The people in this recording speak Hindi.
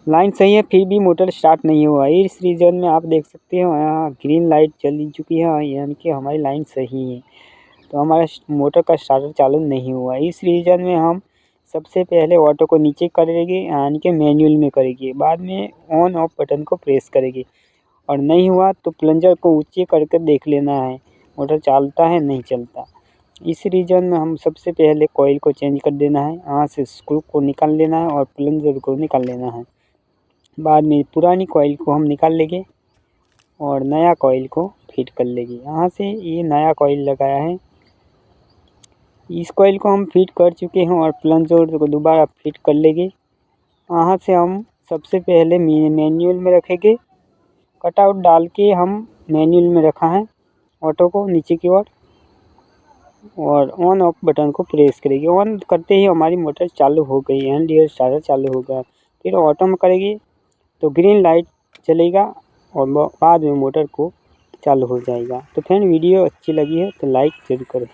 लाइन सही है फिर भी मोटर स्टार्ट नहीं हुआ। इस रीजन में आप देख सकते हो यहाँ ग्रीन लाइट चली चुकी है, यानी कि हमारी लाइन सही है। तो हमारा मोटर का स्टार्टर चालू नहीं हुआ। इस रीजन में हम सबसे पहले ऑटो को नीचे करेंगे, यानी कि मैनुअल में करेंगे, बाद में ऑन ऑफ बटन को प्रेस करेंगे और नहीं हुआ तो प्लंजर को ऊँचे करके देख लेना है मोटर चलता है नहीं चलता। इस रीजन में हम सबसे पहले कॉइल को चेंज कर देना है, यहाँ से स्क्रू को निकाल लेना है और प्लंजर को निकाल लेना है। बाद में पुरानी कॉइल को हम निकाल लेंगे और नया कॉइल को फिट कर लेंगे। यहाँ से ये नया कॉइल लगाया है, इस कॉइल को हम फिट कर चुके हैं और प्लंजर को दोबारा फिट कर लेंगे। यहाँ से हम सबसे पहले मैनुअल में रखेंगे, कटआउट डाल के हम मैनुअल में रखा है ऑटो को नीचे की ओर और ऑन ऑफ बटन को प्रेस करेंगे। ऑन करते ही हमारी मोटर चालू हो गई है, डियर स्टार्टर चालू हो गया। फिर ऑटो में करेंगे तो ग्रीन लाइट चलेगा और बाद में मोटर को चालू हो जाएगा। तो फ्रेंड वीडियो अच्छी लगी है तो लाइक जरूर करें।